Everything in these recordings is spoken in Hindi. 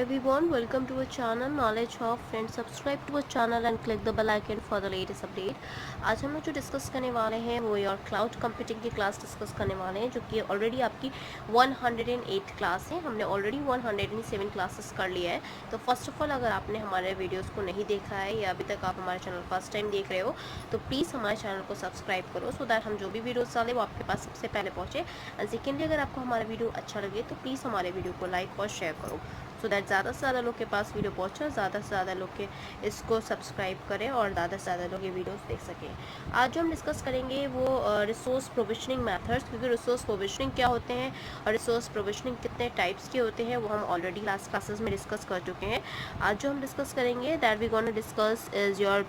everyone, welcome to our channel Knowledge Hub. Friends, subscribe to our channel and click the bell icon for the latest update. आज हम लोग जो डिस्कस करने वाले हैं वो योर क्लाउड कंप्यूटिंग की क्लास डिस्कस करने वाले हैं, जो कि ऑलरेडी आपकी 108 क्लास है। हमने ऑलरेडी 107 क्लासेस कर लिया है। तो फर्स्ट ऑफ ऑल, अगर आपने हमारे वीडियोस को नहीं देखा है या अभी तक आप हमारे चैनल फर्स्ट टाइम देख रहे हो तो प्लीज़ हमारे चैनल को सब्सक्राइब करो, सो दैट हम जो भी वीडियोस डालें वो आपके पास सबसे पहले पहुँचे। एंड सेकेंडली, अगर आपको हमारा वीडियो अच्छा लगे तो प्लीज़ हमारे वीडियो को लाइक और शेयर करो, सो दैट ज़्यादा से ज़्यादा लोग के पास वीडियो पहुँचे, ज़्यादा से ज़्यादा लोग के इसको सब्सक्राइब करें और ज़्यादा से ज़्यादा लोग ये वीडियोस देख सकें। आज जो हम डिस्कस करेंगे वो रिसोर्स प्रोविजनिंग मेथड्स, क्योंकि रिसोर्स प्रोविजनिंग क्या होते हैं और रिसोर्स प्रोविजनिंग कितने टाइप्स के होते हैं वो हम ऑलरेडी लास्ट क्लासेस में डिस्कस कर चुके हैं। आज जो हम डिस्कस करेंगे that we gonna discuss is your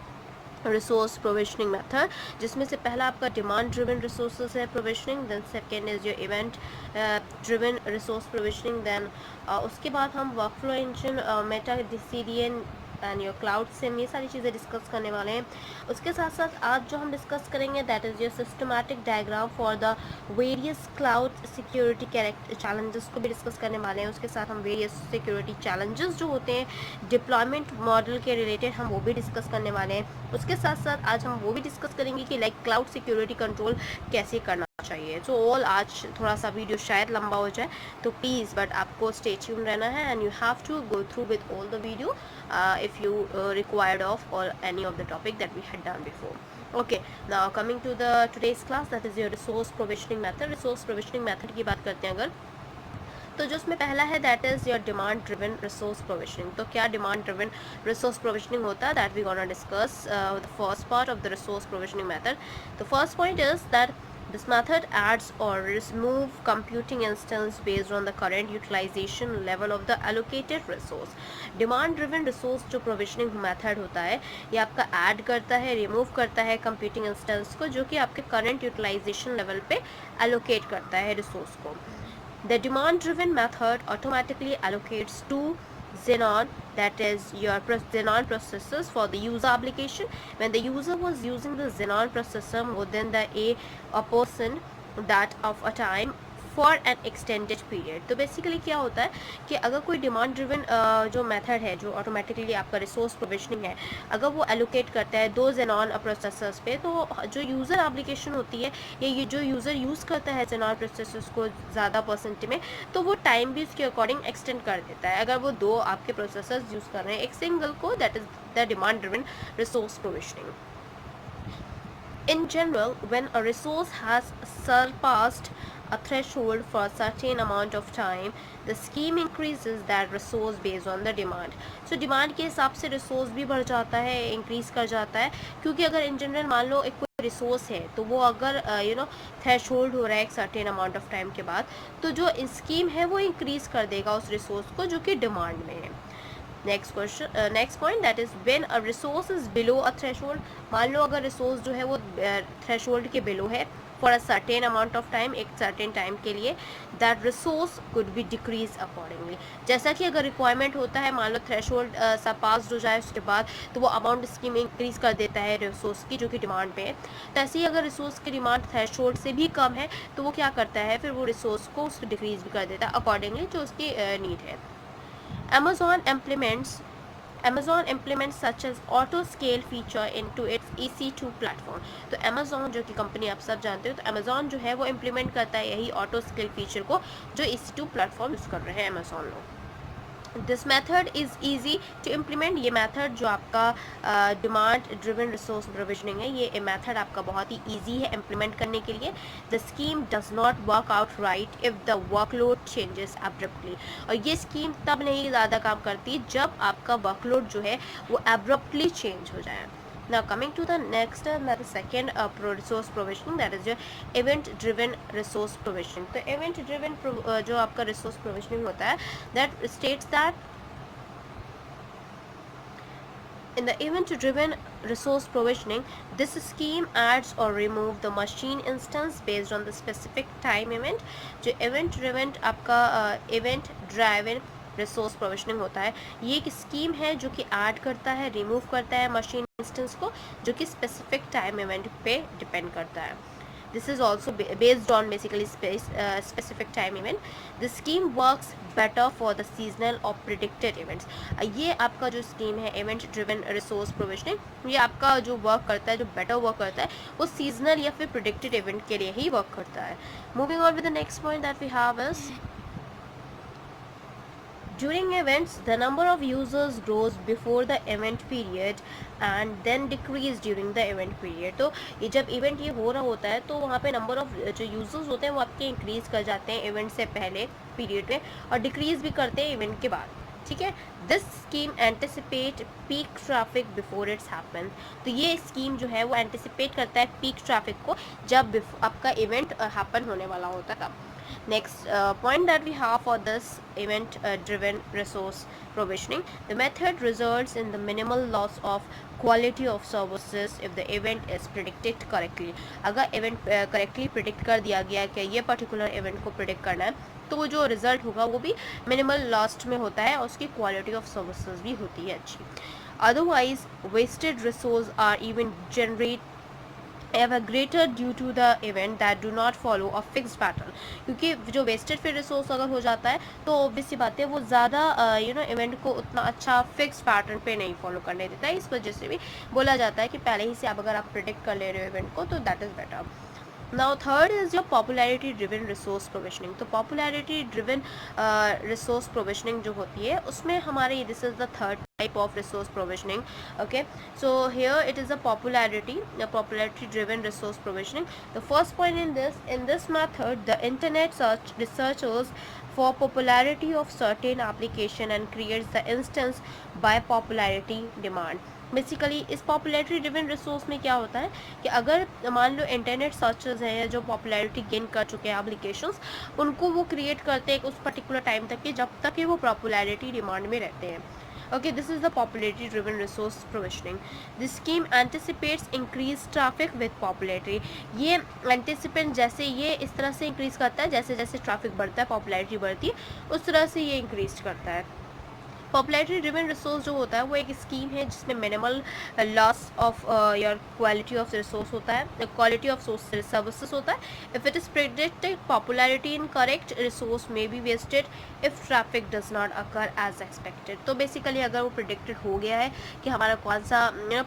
resource provisioning method, जिसमें से पहला आपका डिमांड ड्रिवन रिसोर्सेज है provisioning, then second is your event driven resource provisioning, then उसके बाद हम workflow engine, meta CDN and your cloud sim, ये सारी चीज़ें डिस्कस करने वाले हैं। उसके साथ साथ आज जो हम डिस्कस करेंगे that is your systematic diagram for the various cloud security challenges को भी डिस्कस करने वाले हैं। उसके साथ हम वेरियस सिक्योरिटी चैलेंजेस जो होते हैं डिप्लॉयमेंट मॉडल के रिलेटेड हम वो भी डिस्कस करने वाले हैं। उसके साथ साथ आज हम वो भी डिस्कस करेंगे कि लाइक क्लाउड सिक्योरिटी कंट्रोल कैसे करना चाहिए। सो ऑल आज थोड़ा सा वीडियो शायद लंबा हो जाए, तो प्लीज़ बट आपको स्टे ट्यून रहना है and you have to go through with all the video if you required of or any of the topic that we had done before. Okay, now coming to the today's class, that is your resource provisioning method. resource provisioning method की बात करते हैं अगर, तो जो उसमें पहला है that is your demand driven resource provisioning. तो क्या डिमांड ड्रिवन रिसोर्स प्रोविजनिंग होता है, that we gonna discuss the first part of the resource provisioning method. The first point is that this method adds or remove computing instance based on the current utilization level of the allocated resource. Demand driven resource जो प्रोविजनिंग मेथड होता है ये आपका ऐड करता है, रिमूव करता है कंप्यूटिंग इंस्टेंस को, जो कि आपके करंट यूटिलाइजेशन लेवल पे एलोकेट करता है रिसोर्स को। The demand-driven method automatically allocates two Xenon, that is your Xenon processors for the user application. When the user was using the Xenon processor more than a person that of a time for an extended period. तो बेसिकली क्या होता है कि अगर कोई डिमांड ड्रिवन जो मेथड है जो ऑटोमेटिकली आपका रिसोर्स प्रोविजनिंग है, अगर वो एलोकेट करता है दो जेनॉन प्रोसेसर्स पे, तो जो यूज़र एप्लीकेशन होती है या ये जो यूज़र यूज़ करता है जेनॉन प्रोसेसर्स को ज़्यादा परसेंट में, तो वो टाइम भी उसके अकॉर्डिंग एक्सटेंड कर देता है अगर वो दो आपके प्रोसेसर्स यूज़ कर रहे हैं एक सिंगल को। That is the demand driven resource provisioning. In general, when a resource has surpassed a threshold for a certain amount of time, the scheme increases that resource based on the demand. So demand के हिसाब से resource भी बढ़ जाता है, increase कर जाता है, क्योंकि अगर in general मान लो एक कोई रिसोर्स है तो वो अगर थ्रेशोल्ड हो रहा है एक सर्टेन अमाउंट ऑफ टाइम के बाद, तो जो स्कीम है वो इंक्रीज कर देगा उस रिसोर्स को जो कि डिमांड में है। Next question, next point that is when a resource is below a threshold. मान लो अगर रिसोर्स जो है वो थ्रेशोल्ड के बिलो है for a certain amount of time, एक सर्टेन टाइम के लिए, that resource could be decrease accordingly. जैसा कि अगर रिक्वायरमेंट होता है मान लो थ्रेशोल्ड सरपास्ड हो जाए उसके बाद, तो वो अमाउंट स्कीम इंक्रीज कर देता है रिसोर्स की जो कि डिमांड पे है। तो ऐसे ही अगर रिसोर्स की डिमांड थ्रेशोल्ड से भी कम है तो वो क्या करता है, फिर वो रिसोर्स को उसको डिक्रीज भी कर देता है अकॉर्डिंगली जो उसकी नीड है। Amazon implements such as auto scale feature into its EC2 platform. तो Amazon जो कि कंपनी आप सब जानते हो, तो Amazon जो है वो इम्प्लीमेंट करता है यही ऑटो स्केल फीचर को जो EC2 प्लेटफॉर्म यूज़ कर रहे हैं Amazon लोग। This method is easy to implement. ये मैथड जो आपका डिमांड ड्रिवन रिसोर्स प्रोविजनिंग है, ये मैथड आपका बहुत ही ईजी है इम्प्लीमेंट करने के लिए। The scheme does not work out right if the workload changes abruptly. और ये स्कीम तब नहीं ज़्यादा काम करती जब आपका वर्कलोड जो है वो अब्रप्टली चेंज हो जाए। Now coming to the next, that is second resource provisioning, that is your event driven resource provisioning. तो event driven जो आपका resource provisioning होता है, that states that in the event driven resource provisioning, this scheme adds or remove the machine instance based on the specific time event. जो event driven आपका event driven रिसोर्स प्रोविजनिंग होता है, ये एक स्कीम है जो कि ऐड करता है, रिमूव करता है मशीन इंस्टेंस को, जो कि स्पेसिफिक टाइम इवेंट पे डिपेंड करता है। This is also based on basically specific time event. The scheme works better for the seasonal or predicted events. ये आपका जो स्कीम है इवेंट ड्रिवन रिसोर्स प्रोविजनिंग, ये आपका जो वर्क करता है, जो बेटर वर्क करता है, वो सीजनल या फिर प्रिडिक्टेड इवेंट के लिए ही वर्क करता है. Moving on with the next point that we have is during events, the number of users grows before the event period and then decrease during the event period. तो ये जब इवेंट ये हो रहा होता है तो वहाँ पे नंबर ऑफ जो यूजर्स होते हैं वो आपके इंक्रीज कर जाते हैं इवेंट से पहले पीरियड में, और डिक्रीज भी करते हैं इवेंट के बाद. ठीक है. This scheme anticipate peak traffic before it's happen. तो ये स्कीम जो है वो एंटिसिपेट करता है पीक ट्रैफिक को जब आपका इवेंट हैपन होने वाला होता है तब. Next point that we have for this event driven resource provisioning, the method results in the minimal loss of quality of services if the event is predicted correctly. अगर event correctly predict कर दिया गया कि ये particular event को predict करना है तो जो रिजल्ट होगा वो भी मिनिमल लॉस्ट में होता है और उसकी क्वालिटी ऑफ सर्विसेज भी होती है अच्छी. Otherwise wasted resource are even generate ever greater due to the event that do not follow a fixed pattern. क्योंकि जो वेस्टेड फिर रिसोर्स अगर हो जाता है तो ऑब्वियस सी बात है वो ज़्यादा इवेंट को उतना अच्छा फिक्स पैटर्न पे नहीं फॉलो करने देता है. इस वजह से भी बोला जाता है कि पहले ही से अगर आप प्रिडिक्ट कर ले रहे हो इवेंट को तो that is better. Now third is your popularity driven resource provisioning. तो पॉपुलैरिटी ड्रिवन रिसोर्स प्रोविजनिंग जो होती है उसमें हमारे this is the third type of resource provisioning. Okay, so here it is a popularity driven resource provisioning. The first point in this method, the internet researchers for popularity of certain application and creates the instance by popularity demand. Basically इस पॉपुलैरिटी ड्रिवन रिसोर्स में क्या होता है कि अगर मान लो इंटरनेट सर्चर्स हैं जो पॉपुलैरिटी गेन कर चुके हैं एप्लीकेशंस, उनको वो क्रिएट करते हैं उस पर्टिकुलर टाइम तक कि जब तक कि वो पॉपुलैरिटी डिमांड में रहते हैं. Okay, this is the popularity driven resource provisioning. This scheme anticipates increased traffic with popularity. ये anticipate जैसे ये इस तरह से increase करता है जैसे जैसे ट्रैफिक बढ़ता है पॉपुलैरिटी बढ़ती है उस तरह से ये increase करता है. पॉपुलैरिटी ड्रिवन रिसोर्स जो होता है वो एक स्कीम है जिसमें minimal loss of your quality of resource होता है, क्वालिटी ऑफ सर्विसेज होता है. If it is predicted popularity in correct resource में be wasted if traffic does not occur as expected. तो बेसिकली अगर वो प्रेडिक्टेड हो गया है कि हमारा कौन सा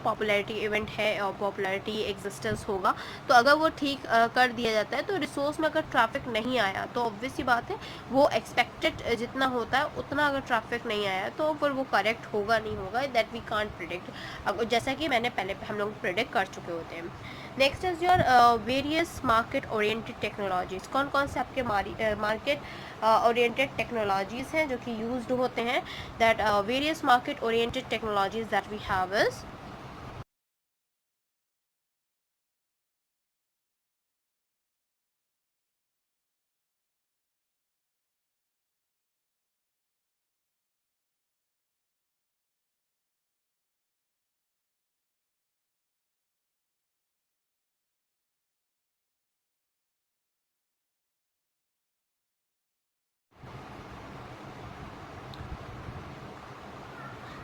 पॉपुलैरिटी इवेंट है और पॉपुलैरिटी एग्जिस्टेंस होगा, तो अगर वो ठीक कर दिया जाता है तो रिसोर्स में अगर ट्रैफिक नहीं आया तो ऑब्वियस सी बात है वो एक्सपेक्टेड जितना होता है उतना अगर ट्रैफिक नहीं आया तो फिर वो करेक्ट होगा नहीं होगा, दैट वी कांट प्रिडिक्ट, जैसा कि मैंने पहले हम लोग प्रिडिक्ट कर चुके होते हैं. Next is your various market oriented technologies. कौन कौन से आपके मार्केट ओरिएंटेड टेक्नोलॉजीज़ हैं जो कि यूज्ड होते हैं. That various market oriented technologies that we have is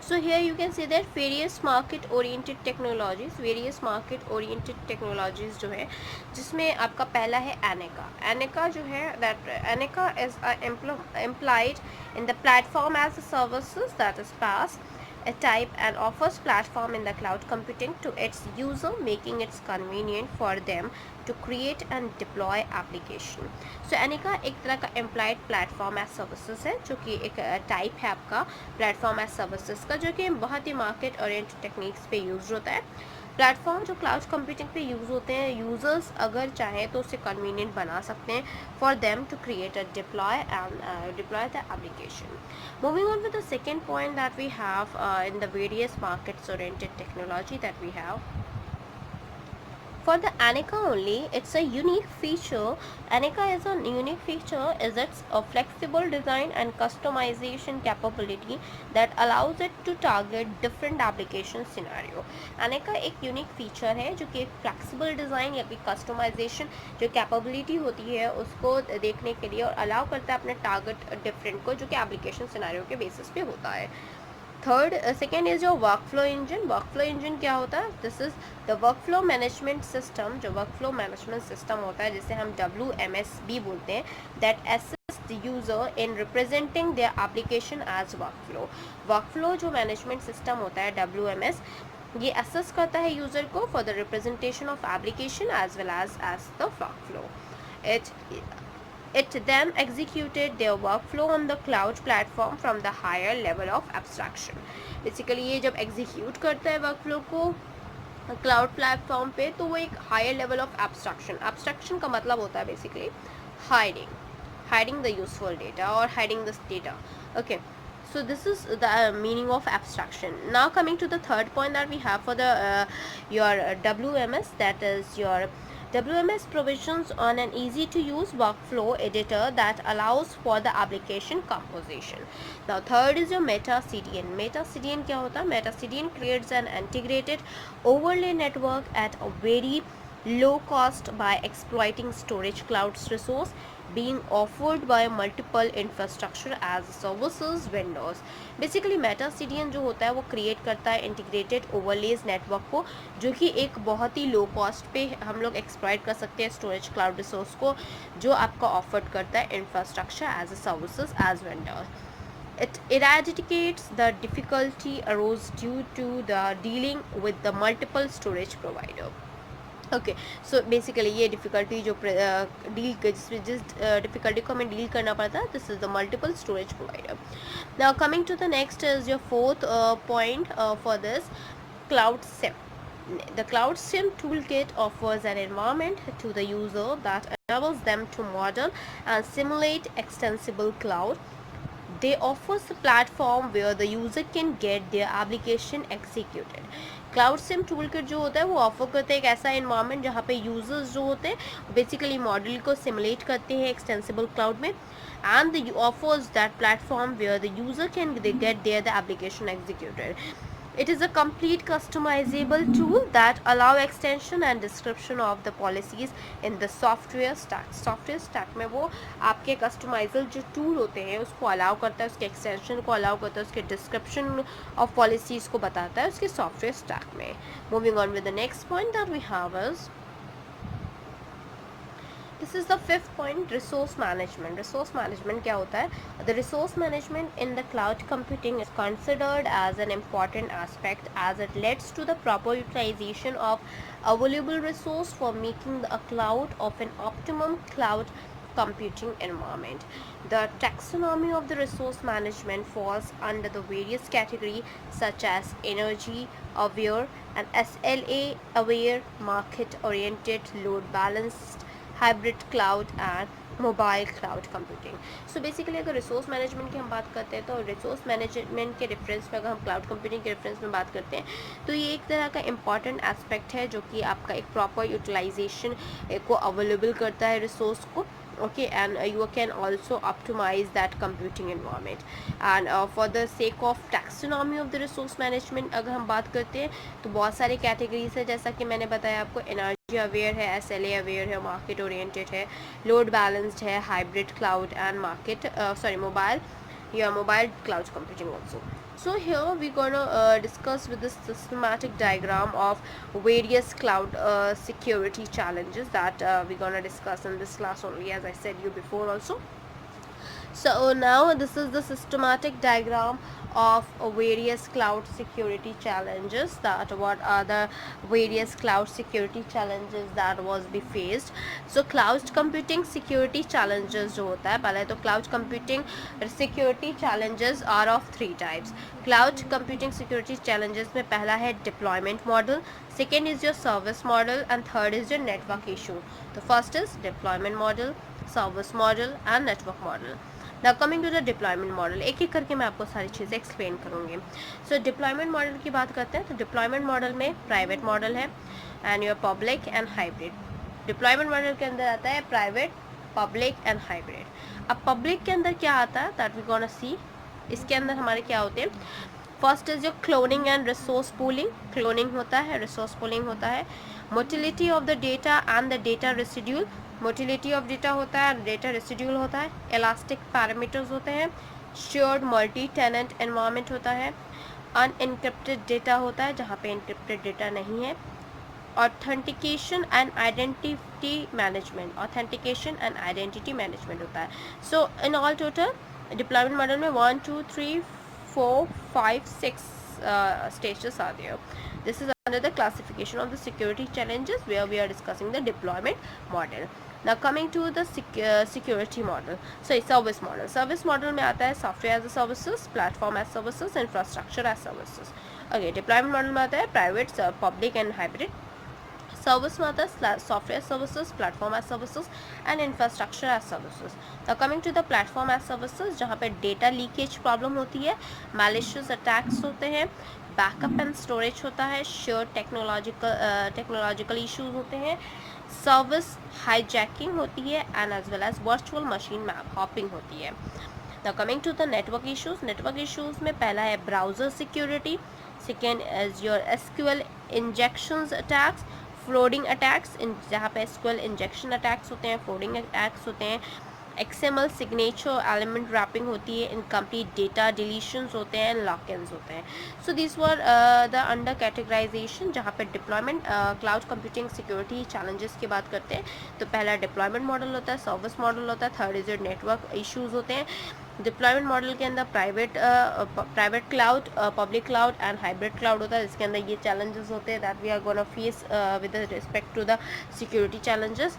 So here you can see that various market oriented technologies जो है जिसमें आपका पहला है एनेका जो है that एनेका is implied in the platform as a services that is PaaS a type and offers platform in the cloud computing to its user, making it convenient for them to create and deploy application. So एनेका एक तरह का implied platform as services है जो कि एक टाइप है आपका platform as services का, जो कि बहुत ही मार्केट ओरिएंटेड टेक्निक्स पे यूज होता है. प्लेटफॉर्म जो क्लाउड कंप्यूटिंग पे यूज़ होते हैं, यूज़र्स अगर चाहें तो उसे कन्वीनियंट बना सकते हैं for them to create a deploy the application. Moving on with the second point that we have in the various markets oriented technology that we have. For the Anika only, it's a unique feature. Anika is a unique feature is its a flexible design and customization capability that allows it to target different application scenario. Anika एक unique feature है जो कि एक flexible design या फिर customization जो capability होती है उसको देखने के लिए और allow करता है अपने target different को जो कि application scenario के basis पे होता है. Third second is your workflow engine. Workflow engine क्या होता है? This is the workflow management system. जो वर्कफ्लो मैनेजमेंट सिस्टम होता है जिसे हम WMS भी बोलते हैं, that assist the user in representing their application as workflow. Workflow जो मैनेजमेंट सिस्टम होता है WMS, ये असेस करता है यूजर को for the representation of application as well as the workflow. It then executed their workflow on the cloud platform from the higher level of abstraction. Basically ये जब execute करता है workflow को cloud platform पे, तो वो एक higher level of abstraction, abstraction का मतलब होता है basically hiding the useful data or hiding this data. Okay, so this is the meaning of abstraction. Now coming to the third point that we have for the your WMS, that is your WMS provisions on an easy to use workflow editor that allows for the application composition. Now third is your Meta CDN. Meta CDN क्या होता है? Meta CDN creates an integrated overlay network at a very low cost by exploiting storage cloud's resource being offered by multiple infrastructure as services vendors. Basically Meta CDN जो होता है वो क्रिएट करता है इंटीग्रेटेड ओवरलेज नेटवर्क को, जो कि एक बहुत ही लो कॉस्ट पे हम लोग एक्सप्लॉइट कर सकते हैं स्टोरेज क्लाउड रिसोर्स को, जो आपका ऑफर्ड करता है infrastructure as a services as vendor. It eradicates the difficulty arose due to the dealing with the multiple storage provider. Okay, so basically ये डिफ़िकल्टी जो डील जिस डिफ़िकल्टी को हमें डील करना पड़ता है, this is the multiple storage provider. Now coming to the next is your fourth point for this, cloud sim. The Cloud SIM toolkit offers an environment to the user that enables them to model and simulate extensible cloud. They offers a platform where the user can get their application executed. Cloud SIM tool kit जो होता है वो ऑफर करते हैं एक ऐसा इन्वायरमेंट जहाँ पे यूजर्स जो होते हैं बेसिकली मॉडल को सिमुलेट करते हैं एक्सटेंसिबल क्लाउड में, and the offers that platform where the user can get their the application executed. It is a complete customizable tool that allow extension and description of the policies in the software stack. Software stack में वो आपके customizable जो tool होते हैं उसको allow करता है, उसके extension को allow करता है, उसके description of policies को बताता है उसके software stack में. Moving on with the next point that we have is, this is the fifth point, resource management. Resource management क्या होता है? The resource management in the cloud computing is considered as an important aspect as it leads to the proper utilization of available resource for making a cloud of an optimum cloud computing environment. The taxonomy of the resource management falls under the various categories such as energy aware and SLA aware, market oriented, load balanced, hybrid cloud and mobile cloud computing. So basically अगर रिसोर्स मैनेजमेंट की हम बात करते हैं तो रिसोर्स मैनेजमेंट के रेफरेंस में अगर हम क्लाउड कंप्यूटिंग के रेफरेंस में बात करते हैं तो ये एक तरह का इंपॉर्टेंट एस्पेक्ट है जो कि आपका एक प्रॉपर यूटिलाइजेशन को अवेलेबल करता है रिसोर्स को. Okay, and you can also optimize that computing environment. And for the sake of taxonomy of the resource management अगर हम बात करते हैं तो बहुत सारे कैटेगरीज है, जैसा कि मैंने बताया आपको. एनर्जी अवेयर है, SLA अवेयर है, मार्केट ओरिएंटेड है, लोड बैलेंस्ड है, hybrid cloud and market mobile cloud computing also. So here we're gonna discuss with this systematic diagram of various cloud security challenges that we're gonna discuss in this class only, as I said you before also. So now this is the systematic diagram of various cloud security challenges, that what are the various cloud security challenges that was be faced. So cloud computing security challenges जो होता है, पहले तो cloud computing security challenges are of three types. Cloud computing security challenges में पहला है deployment model, second is your service model, and third is your network issue. The first is deployment model, service model and network model. Now coming to the deployment model, एक एक करके मैं आपको सारी चीज़ें एक्सप्लेन करूँगी. सो डिप्लॉयमेंट मॉडल की बात करते हैं तो डिप्लॉयमेंट मॉडल में प्राइवेट मॉडल है and your public and hybrid. Deployment model के अंदर आता है प्राइवेट, पब्लिक एंड हाइब्रिड. अब पब्लिक के अंदर क्या आता है दैट वी गोना सी. इसके अंदर हमारे क्या होते हैं, फर्स्ट इज जो cloning and resource pooling. Cloning होता है, रिसोर्स पूलिंग होता है. Motility of the data and the data residual. Motility of data होता है, डेटा रेसिड्यूल होता है. इलास्टिक पैरामीटर्स होते हैं. शेयर्ड मल्टी टेनेंट एनवायरनमेंट होता है. अनएनक्रिप्टेड डेटा होता है जहाँ पे एनक्रिप्टेड डेटा नहीं है। Authentication and identity management, authentication and identity management होता है। So in all total deployment model में 1 2 3 4 5 6 stages are there. This is another classification of the security challenges where we are discussing the deployment model. Now coming to the security model, so service model. Service model में आता है software as a services, platform as services, infrastructure as services. Okay, deployment model में आता है private, public and hybrid. Service में आता है software services, platform as services and infrastructure as services. Now coming to the platform as services, जहाँ पे डेटा लीकेज प्रॉब्लम होती है, मैलिशियस अटैक्स होते हैं, बैकअप एंड स्टोरेज होता है, शेयर टेक्नोलॉजिकल इश्यूज होते हैं, सर्विस हाईजैकिंग होती है and as well as virtual machine map hopping होती है। Now coming to the network issues, network issues में पहला है browser security, second is your SQL injections attacks, flooding attacks, जहाँ पे एसक्यूएल इंजेक्शन अटैक्स होते हैं, फ्लोडिंग अटैक्स होते हैं, एक्सएमएल सिग्नेचर एलिमेंट रैपिंग होती है, इनकम्प्लीट डेटा डिलीशंस होते हैं, लॉक-इन्स होते हैं। So this were the under categorization जहाँ पे deployment cloud computing security challenges की बात करते हैं। तो पहला डिप्लॉयमेंट मॉडल होता है, सर्विस मॉडल होता है, थर्ड इज नेटवर्क इश्यूज होते हैं। डिप्लॉयमेंट मॉडल के अंदर private cloud, public cloud and hybrid cloud होता है, जिसके अंदर ये चैलेंजेस होते हैं that we are gonna face with respect to the security challenges.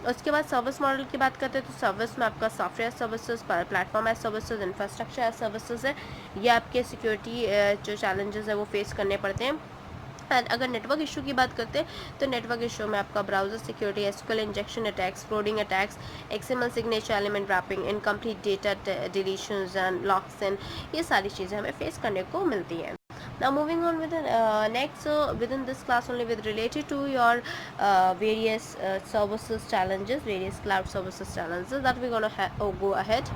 उसके बाद सर्विस मॉडल की बात करते हैं तो सर्विस में आपका software services, platform as services, infrastructure as services है, ये आपके सिक्योरिटी जो चैलेंजेस है वो फेस करने पड़ते हैं। अगर नेटवर्क इशू की बात करते हैं तो नेटवर्क इशू में आपका browser security, SQL injection attacks, flooding attacks, XML signature element wrapping, incomplete data deletions and locks in, ये सारी चीज़ें हमें फेस करने को मिलती हैं। Now moving on with the next, within this class only with related to your various services challenges, various cloud services challenges that we're gonna go ahead.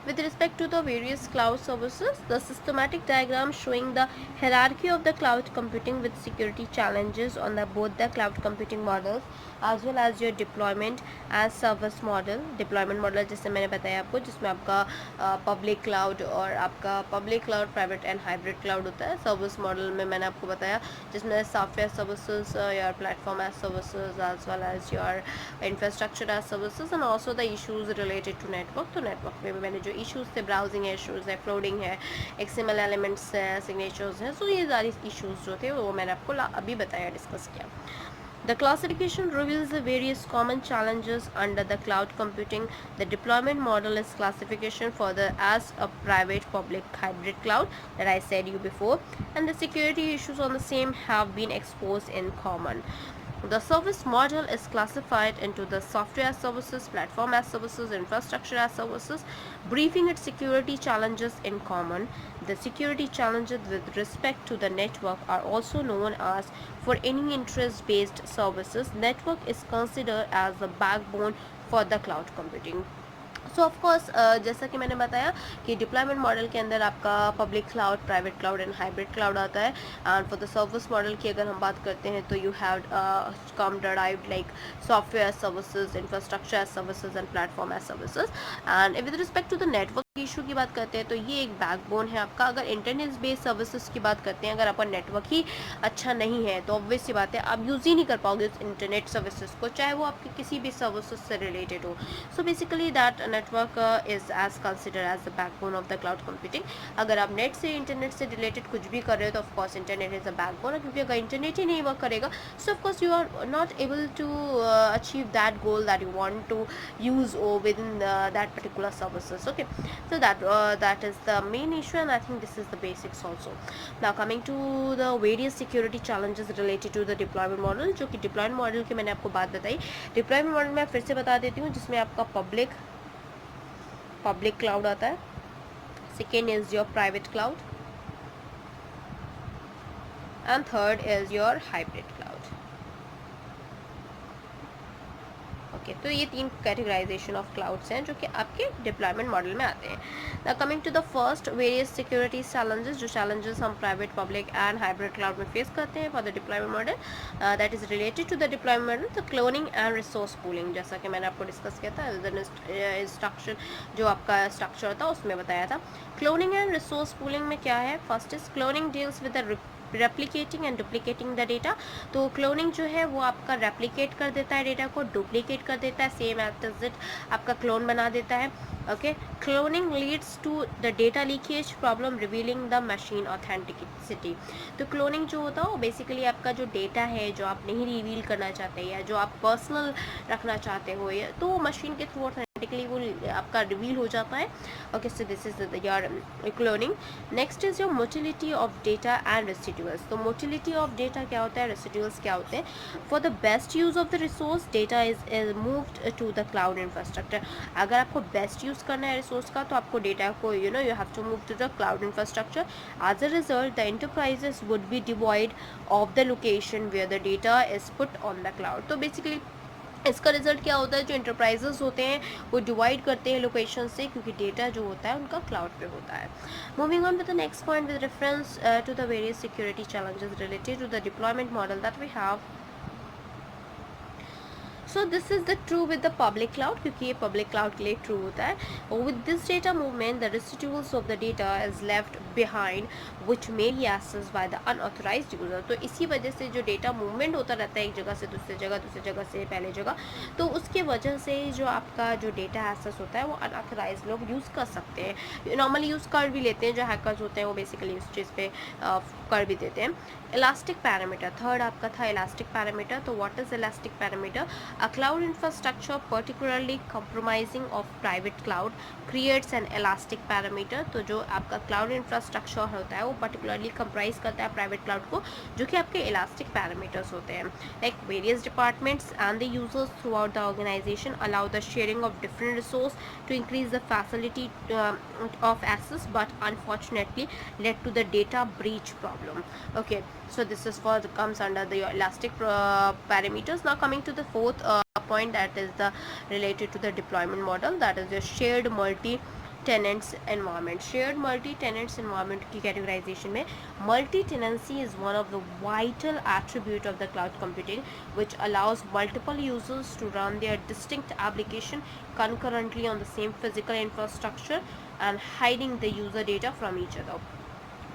With respect to the various cloud services, the systematic diagram showing the hierarchy of the cloud computing with security challenges on both the cloud computing models as well as your deployment as service model. Deployment model जैसे मैंने बताया आपको, जिसमें आपका पब्लिक क्लाउड और आपका public cloud, private and hybrid cloud होता है। सर्विस मॉडल में मैंने आपको बताया जिसमें software services, your platform as services as well as your infrastructure as services and also the issues related to network. तो नेटवर्क में मैंने जो इश्यूज़ थे, ब्राउजिंग इश्यूज़ है, फ्लोडिंग है, एक्सएमएल एलिमेंट्स है, सिग्नेचर्स हैं, सो ये सारी इश्यूज़ जो थे वो मैंने आपको अभी बताया, डिस्कस किया। The classification reveals the various common challenges under the cloud computing. The deployment model is classification for the as a private public hybrid cloud that I said you before, and the security issues on the same have been exposed in common. The service model is classified into the software as services, platform as services, infrastructure as services, briefing its security challenges in common. The security challenges with respect to the network are also known as for any interest-based services. Network is considered as the backbone for the cloud computing. So of course जैसा कि मैंने बताया कि डिप्लॉयमेंट मॉडल के अंदर आपका public cloud, private cloud and hybrid cloud आता है। And for the service model की अगर हम बात करते हैं तो you have come derived like software services, infrastructure as services and platform as services. And with respect to the network issue की बात करते हैं तो ये एक बैकबोन है आपका। अगर इंटरनेट बेस्ड सर्विसेज की बात करते हैं, अगर आपका नेटवर्क ही अच्छा नहीं है तो ऑब्वियस सी बात है आप यूज़ ही नहीं कर पाओगे उस इंटरनेट सर्विसेज को, चाहे वो आपकी किसी भी सर्विसेज से रिलेटेड हो। So basically that network is as consider as the backbone of the cloud computing. अगर आप नेट से, इंटरनेट से रिलेटेड कुछ भी कर रहे हो तो of course internet is a backbone, क्योंकि अगर इंटरनेट ही नहीं वर्क करेगा so of course you are not able to achieve that goal that you want to use within that particular services. Okay, so that is the main issue, and I think this is the basics also. Now coming to the various security challenges related to the deployment model, जो कि deployment model की मैंने आपको बात बताई। deployment model में फिर से बता देती हूँ, जिसमें आपका पब्लिक क्लाउड आता है, second is your private cloud and third is your hybrid cloud. Okay तो ये 3 कैटेगराइजेशन ऑफ क्लाउड्स हैं जो कि आपके डिप्लॉयमेंट मॉडल में आते हैं. Now coming to the first, various security challenges, जो चैलेंजेस हम private, public and hybrid cloud में फेस करते हैं for the deployment model, that is related to the deployment model. The cloning and resource pooling, जैसा कि मैंने आपको डिस्कस किया था इंस्ट्रक्शन जो आपका स्ट्रक्चर था उसमें बताया था. क्लोनिंग एंड रिसोर्स पूलिंग में क्या है? First is cloning deals with the replicating and duplicating the data. तो क्लोनिंग जो है वो आपका रेप्लिकेट कर देता है डेटा को, डुप्लीकेट कर देता है, सेम एज इट आपका क्लोन बना देता है. Okay, cloning leads to the data leakage problem revealing the machine authenticity. तो क्लोनिंग जो होता है वो बेसिकली आपका जो डेटा है जो आप नहीं रिवील करना चाहते या जो आप पर्सनल रखना चाहते हो या तो मशीन के थ्रू ऑटोमेटिकली वो आपका रिवील हो जाता है. Okay, so this is your cloning. Next is your motility of data and residuals. तो मोटिलिटी ऑफ डेटा क्या होता है, रेसिड्यूल्स क्या होते हैं? For the best use of the resource data is moved to the cloud infrastructure. अगर आपको बेस्ट यूज करना है रिसोर्स का तो आपको डेटा को you have to move to the cloud infrastructure. As a result the enterprises would be devoid of the location where the data is put on the cloud. तो बेसिकली इसका रिजल्ट क्या होता है, जो इंटरप्राइजेस होते हैं वो डिवाइड करते हैं लोकेशन से क्योंकि डेटा जो होता है उनका क्लाउड पे होता है. Moving on with the next point with reference to the various security challenges related to the deployment model that we have. So this is the true with the public cloud, क्योंकि ये पब्लिक क्लाउड के लिए ट्रू होता है. With this data movement the residuals of the data is left behind which may be accessed by the unauthorized user. तो इसी वजह से जो डेटा मूवमेंट होता रहता है एक जगह से दूसरी जगह से पहले जगह, तो उसके वजह से जो आपका जो डेटा एक्सेस होता है वो अनऑथराइज्ड लोग यूज़ कर सकते हैं. नॉर्मली यूज़ कर भी लेते हैं, जो हैकर्स होते हैं वो बेसिकली उस चीज़ पे कर भी देते हैं. इलास्टिक पैरामीटर, थर्ड आपका था इलास्टिक पैरामीटर. तो what is elastic parameter? A cloud infrastructure, particularly compromising of private cloud, creates an elastic parameter. तो जो आपका cloud infrastructure होता है वो particularly comprise करता है private cloud को, जो कि आपके elastic parameters होते हैं. Like various departments and the users throughout the organization allow the sharing of different resource to increase the facility of access, but unfortunately led to the data breach problem. Okay, so this is for comes under the elastic parameters. Now coming to the fourth point, that is the related to the deployment model, that is the shared multi tenants environment. Shared multi tenants environment की categorization में multi tenancy is one of the vital attribute of the cloud computing which allows multiple users to run their distinct application concurrently on the same physical infrastructure and hiding the user data from each other.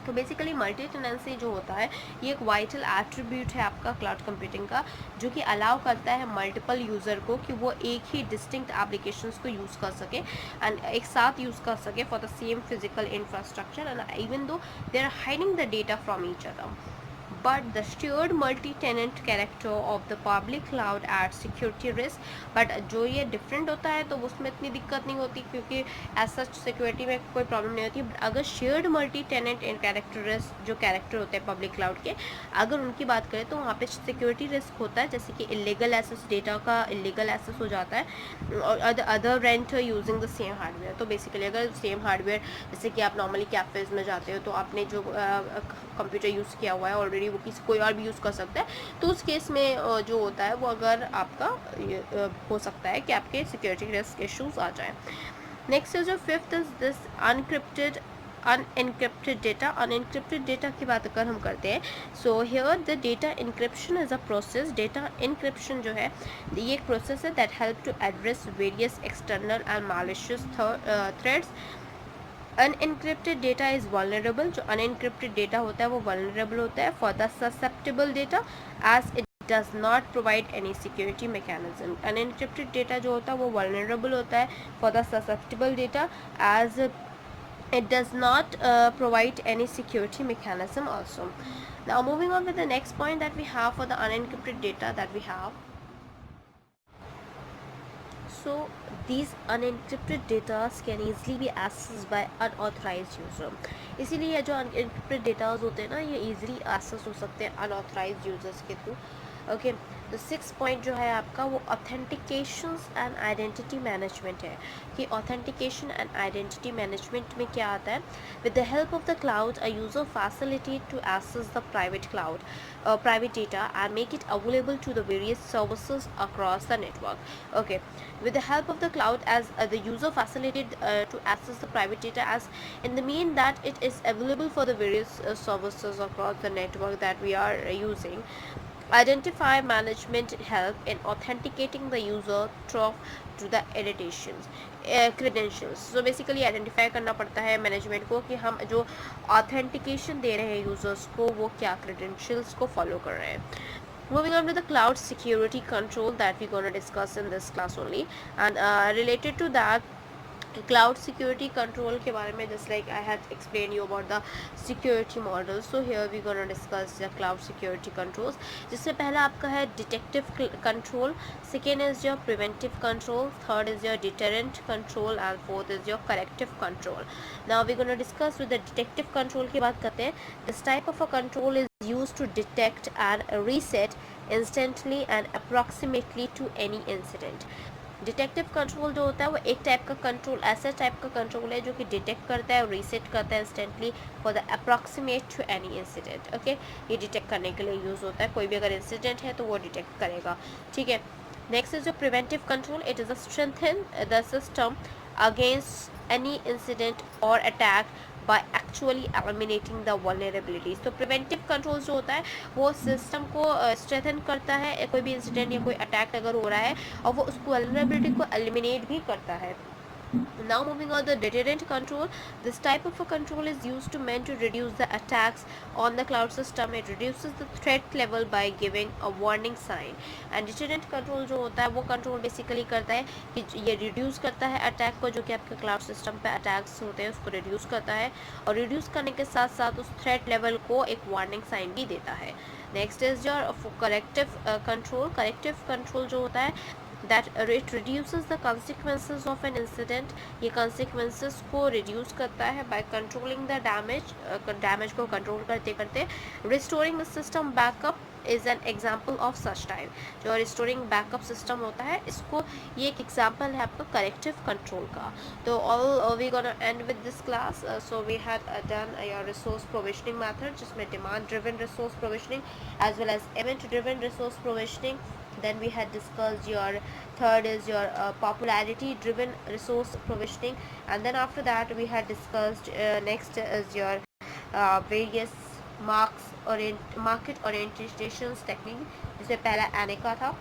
तो बेसिकली मल्टी टेनेंसी जो होता है ये एक वाइटल एट्रीब्यूट है आपका क्लाउड कंप्यूटिंग का, जो कि अलाउ करता है मल्टीपल यूज़र को कि वो एक ही डिस्टिंक्ट एप्लीकेशंस को यूज़ कर सके एंड एक साथ यूज़ कर सके for the same physical infrastructure and even though they are hiding the data from each other. But the shared multi-tenant character of the public cloud adds security risk. But जो ये different होता है तो उसमें इतनी दिक्कत नहीं होती क्योंकि as such security में कोई problem नहीं होती. But अगर shared multi-tenant characteristics जो character होते हैं public cloud के, अगर उनकी बात करें तो वहाँ पे security risk होता है, जैसे कि illegal access data का illegal access हो जाता है और other renter using the same hardware. तो basically अगर same hardware, जैसे कि आप normally cafes में जाते हो तो आपने जो कंप्यूटर यूज़ किया हुआ है ऑलरेडी वो किसी कोई और भी यूज़ कर सकता है, तो उस केस में जो होता है वो अगर आपका हो सकता है कि आपके सिक्योरिटी रिस्क इश्यूज आ जाए. नेक्स्ट इज जो fifth is this unencrypted data. Unencrypted data की बात अगर हम करते हैं, so here the data encryption is a process. Data encryption जो है ये एक प्रोसेस है that help to address various external and malicious threats. Unencrypted data is vulnerable. जो अनएनक्रिप्टेड डेटा होता है वो वल्नरेबल होता है for the susceptible data as it does not provide any security mechanism. अनएनक्रिप्टेड data जो होता है वो वल्नरेबल होता है for the susceptible data as it does not provide any security mechanism also. Now moving on with the next point that we have for the unencrypted data that we have. So these unencrypted data can easily be accessed by unauthorized user. इसीलिए जो unencrypted data होते हैं ना ये easily access हो सकते हैं unauthorized users के थ्रू. Okay, तो 6 पॉइंट जो है आपका वो ऑथेंटिकेशंस एंड आइडेंटिटी मैनेजमेंट है कि ऑथेंटिकेशन एंड आइडेंटिटी मैनेजमेंट में क्या आता है. With the help of the cloud a user facilitate to access the private data and make it available to the various services across the network. Okay, with the help of the cloud, as the user facilitated to access the private data, as in the mean that it is available for the various services across the network that we are using. Identify management help in authenticating the user through to the editations credentials. So basically identify करना पड़ता है मैनेजमेंट को कि हम जो ऑथेंटिकेशन दे रहे हैं यूजर्स को वो क्या क्रेडेंशियल्स को फॉलो कर रहे हैं. Moving on to the cloud security control that we're going to discuss in this class only, and related to that cloud security control के बारे में, just like I had explain you about the security model. So here we gonna discuss the cloud security controls, जिससे पहला आपका है detective control, second is your preventive control, third is your deterrent control and fourth is your corrective control. Now we gonna discuss with the detective control की बात करते हैं. This type of a control is used to detect and reset instantly and approximately to any incident. Detective control जो होता है वो एक टाइप का कंट्रोल, ऐसा टाइप का कंट्रोल है जो कि डिटेक्ट करता है और रीसेट करता है instantly for the approximate to any incident. Okay, ये डिटेक्ट करने के लिए यूज़ होता है. कोई भी अगर इंसिडेंट है तो वो डिटेक्ट करेगा. ठीक है. नेक्स्ट इज जो preventive control. It is a strengthen the system against any incident और attack by actually eliminating the vulnerabilities. तो प्रिवेंटिव कंट्रोल जो होता है वो सिस्टम को स्ट्रेंथन करता है, कोई भी इंसिडेंट या कोई अटैक अगर हो रहा है, और वो उसको वल्नरेबिलिटी को एलिमिनेट भी करता है. Now moving on the deterrent control. This type of a control is used to meant to reduce the attacks on the cloud system. It reduces the threat level by giving a warning sign. And deterrent control जो होता है वो कंट्रोल बेसिकली करता है कि ये रिड्यूस करता है अटैक को, जो कि आपके क्लाउड सिस्टम पे अटैक्स होते हैं उसको रिड्यूस करता है, और रिड्यूस करने के साथ साथ उस थ्रेट लेवल को एक वार्निंग साइन भी देता है. Next is your corrective control. Corrective control जो होता है that it reduces the consequences of an incident. ये consequences को reduce करता है by controlling the damage को control करते करते. restoring the system backup is an example of such type. जो restoring backup system होता है, इसको ये एक example है आपका corrective control का. तो all we gonna end with this class. So we had done your resource provisioning method, जिसमें demand driven resource provisioning as well as event driven resource provisioning. Then we had discussed your third is your popularity driven resource provisioning, and then after that we had discussed next is your various market orientations technique, जिसमें पहला ANICA था.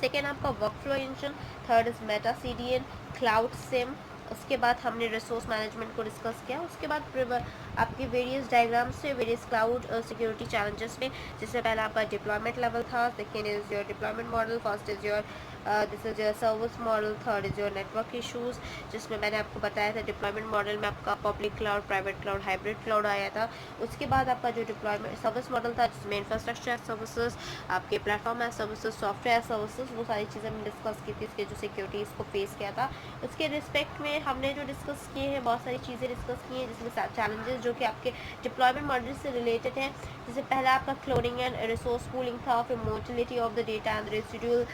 सेकेंड आपका workflow engine, third is Meta CDN, cloud SIM. उसके बाद हमने रिसोर्स मैनेजमेंट को डिस्कस किया. उसके बाद आपके वेरियस डायग्राम्स से वेरियस क्लाउड सिक्योरिटी चैलेंजेस में, जिससे पहला आपका डिप्लॉयमेंट लेवल था, second is your deployment model, first is your this is your service model, third is your network issues, जिसमें मैंने आपको बताया था डिप्लॉयमेंट मॉडल में आपका public cloud, private cloud, hybrid cloud आया था. उसके बाद आपका जो डिप्लॉयमेंट सर्विस मॉडल था, जिसमें इंफ्रास्ट्रक्चर एज सर्विसेज, आपके platform as services, software as services, वो सारी चीज़ें हमने डिस्कस की थी. इसके जो सिक्योरिटी इसको फेस किया था, उसके रिस्पेक्ट में हमने जो डिस्कस किए हैं बहुत सारी चीज़ें डिस्कस की हैं, जिसमें चैलेंजेस जो कि आपके डिप्लॉयमेंट मॉडल से रिलेटेड हैं. जैसे पहला आपका क्लोनिंग एंड रिसोर्स पूलिंग था, फिर motility of the data and residual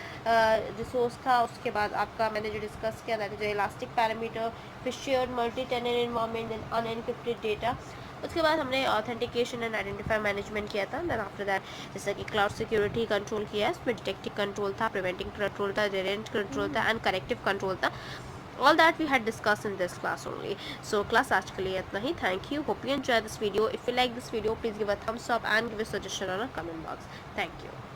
resource था. उसके बाद आपका मैंने जो डिस्कस किया दैट इज इलास्टिक पैरामीटर, फिर shared multi tenant environment and unencrypted data. उसके बाद हमने ऑथेंटिकेशन एंड आइडेंटिफाई मैनेजमेंट किया था. देन आफ्टर दैट जैसा कि क्लाउड सिक्योरिटी कंट्रोल किया है, इसमें डिटेक्टिव कंट्रोल था, प्रिवेंटिंग कंट्रोल था, डेरेंट कंट्रोल था एंड करेक्टिव कंट्रोल था. All that we had discussed in this class only. So class आज के लिए इतना ही. Thank you. Hope you enjoy this video. If you like this video, please give a thumbs up and give a suggestion on a comment box. Thank you.